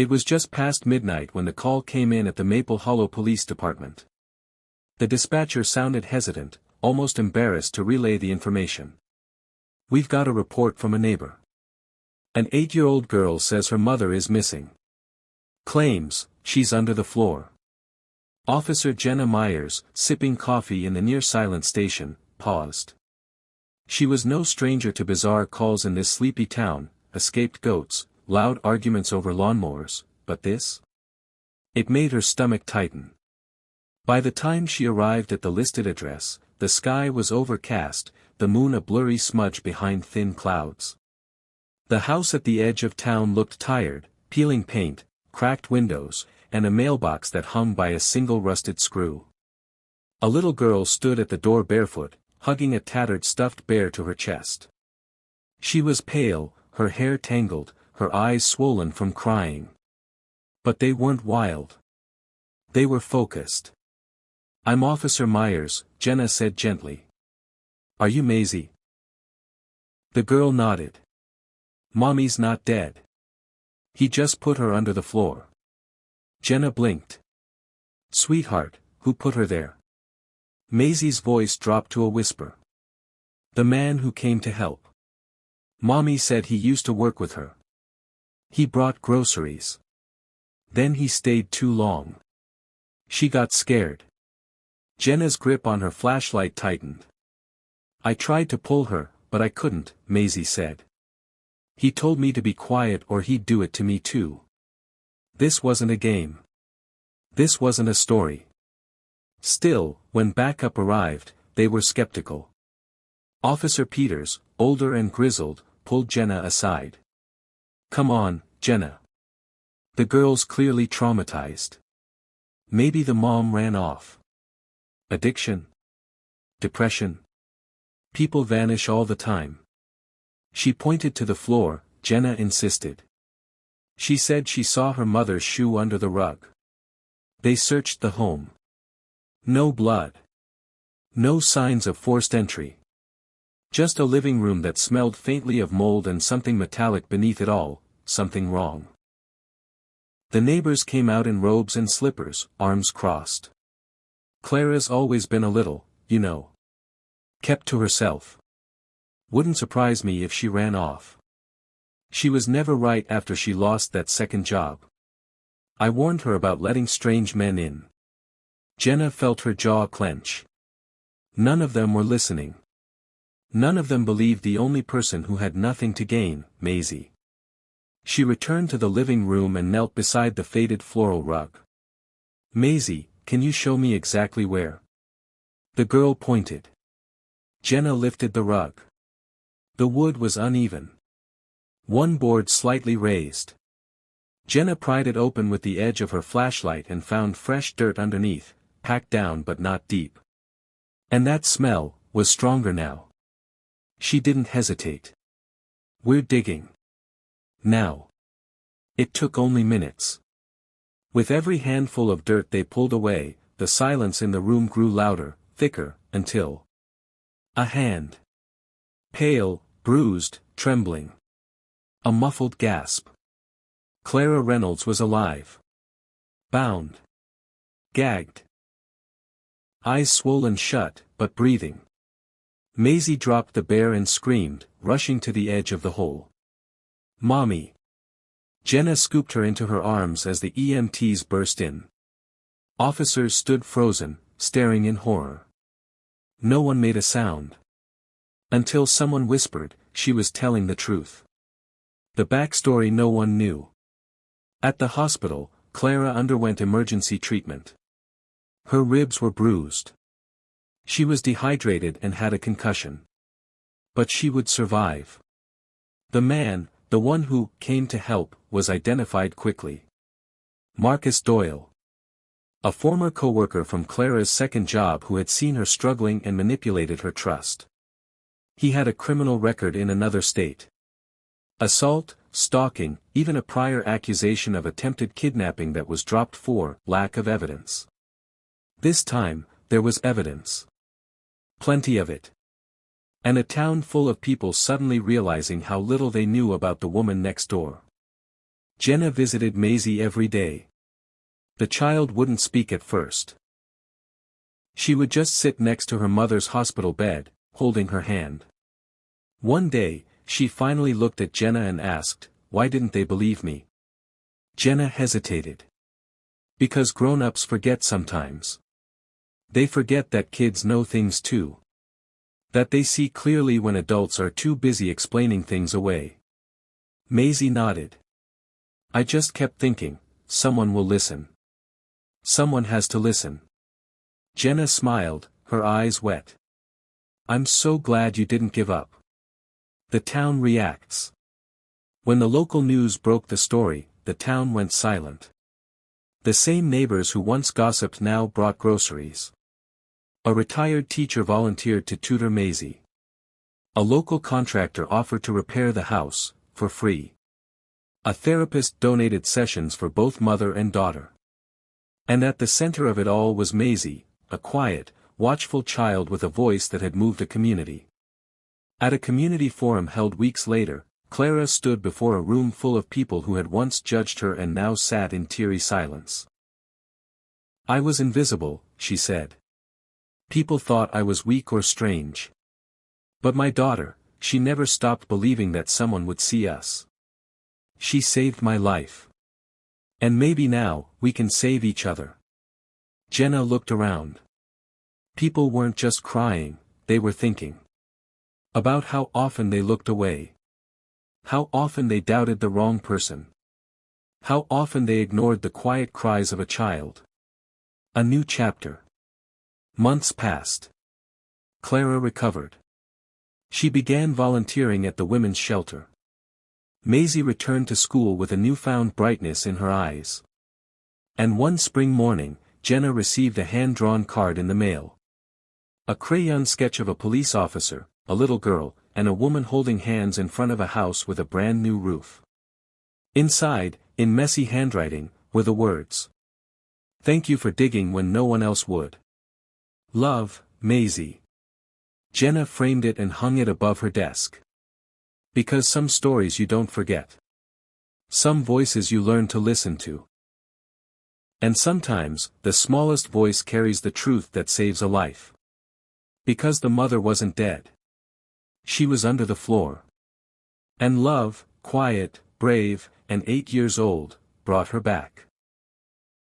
It was just past midnight when the call came in at the Maple Hollow Police Department. The dispatcher sounded hesitant, almost embarrassed to relay the information. "We've got a report from a neighbor. An 8-year-old girl says her mother is missing. Claims, she's under the floor." Officer Jenna Myers, sipping coffee in the near silent station, paused. She was no stranger to bizarre calls in this sleepy town, escaped goats, loud arguments over lawnmowers, but this? It made her stomach tighten. By the time she arrived at the listed address, the sky was overcast, the moon a blurry smudge behind thin clouds. The house at the edge of town looked tired, peeling paint, cracked windows, and a mailbox that hung by a single rusted screw. A little girl stood at the door barefoot, hugging a tattered stuffed bear to her chest. She was pale, her hair tangled, her eyes swollen from crying. But they weren't wild. They were focused. "I'm Officer Myers," Jenna said gently. "Are you Maisie?" The girl nodded. "Mommy's not dead. He just put her under the floor." Jenna blinked. "Sweetheart, who put her there?" Maisie's voice dropped to a whisper. "The man who came to help. Mommy said he used to work with her. He brought groceries. Then he stayed too long. She got scared." Jenna's grip on her flashlight tightened. "I tried to pull her, but I couldn't," Maisie said. "He told me to be quiet or he'd do it to me too. This wasn't a game. This wasn't a story." Still, when backup arrived, they were skeptical. Officer Peters, older and grizzled, pulled Jenna aside. "Come on, Jenna. The girl's clearly traumatized. Maybe the mom ran off. Addiction? Depression? People vanish all the time." She pointed to the floor, Jenna insisted. "She said she saw her mother's shoe under the rug. They searched the home. No blood. No signs of forced entry. Just a living room that smelled faintly of mold and something metallic beneath it all, something wrong." The neighbors came out in robes and slippers, arms crossed. "Clara's always been a little, you know. Kept to herself. Wouldn't surprise me if she ran off. She was never right after she lost that second job. I warned her about letting strange men in." Jenna felt her jaw clench. None of them were listening. None of them believed the only person who had nothing to gain, Maisie. She returned to the living room and knelt beside the faded floral rug. "Maisie, can you show me exactly where?" The girl pointed. Jenna lifted the rug. The wood was uneven. One board slightly raised. Jenna pried it open with the edge of her flashlight and found fresh dirt underneath, packed down but not deep. And that smell was stronger now. She didn't hesitate. "We're digging. Now." It took only minutes. With every handful of dirt they pulled away, the silence in the room grew louder, thicker, until a hand. Pale, bruised, trembling. A muffled gasp. Clara Reynolds was alive. Bound. Gagged. Eyes swollen shut, but breathing. Maisie dropped the bear and screamed, rushing to the edge of the hole. "Mommy!" Jenna scooped her into her arms as the EMTs burst in. Officers stood frozen, staring in horror. No one made a sound. Until someone whispered, she was telling the truth. The backstory no one knew. At the hospital, Clara underwent emergency treatment. Her ribs were bruised. She was dehydrated and had a concussion. But she would survive. The man, the one who came to help, was identified quickly. Marcus Doyle. A former co-worker from Clara's second job who had seen her struggling and manipulated her trust. He had a criminal record in another state. Assault, stalking, even a prior accusation of attempted kidnapping that was dropped for lack of evidence. This time, there was evidence. Plenty of it. And a town full of people suddenly realizing how little they knew about the woman next door. Jenna visited Maisie every day. The child wouldn't speak at first. She would just sit next to her mother's hospital bed, holding her hand. One day, she finally looked at Jenna and asked, "Why didn't they believe me?" Jenna hesitated. Because grown-ups forget sometimes. They forget that kids know things too. That they see clearly when adults are too busy explaining things away. Maisie nodded. "I just kept thinking, someone will listen. Someone has to listen." Jenna smiled, her eyes wet. "I'm so glad you didn't give up." The town reacts. When the local news broke the story, the town went silent. The same neighbors who once gossiped now brought groceries. A retired teacher volunteered to tutor Maisie. A local contractor offered to repair the house, for free. A therapist donated sessions for both mother and daughter. And at the center of it all was Maisie, a quiet, watchful child with a voice that had moved a community. At a community forum held weeks later, Clara stood before a room full of people who had once judged her and now sat in teary silence. "I was invisible," she said. "People thought I was weak or strange. But my daughter, she never stopped believing that someone would see us. She saved my life. And maybe now, we can save each other." Jenna looked around. People weren't just crying, they were thinking. About how often they looked away. How often they doubted the wrong person. How often they ignored the quiet cries of a child. A new chapter. Months passed. Clara recovered. She began volunteering at the women's shelter. Maisie returned to school with a newfound brightness in her eyes. And one spring morning, Jenna received a hand-drawn card in the mail. A crayon sketch of a police officer, a little girl, and a woman holding hands in front of a house with a brand new roof. Inside, in messy handwriting, were the words, "Thank you for digging when no one else would. Love, Maisie." Jenna framed it and hung it above her desk. Because some stories you don't forget. Some voices you learn to listen to. And sometimes, the smallest voice carries the truth that saves a life. Because the mother wasn't dead. She was under the floor. And love, quiet, brave, and 8 years old, brought her back.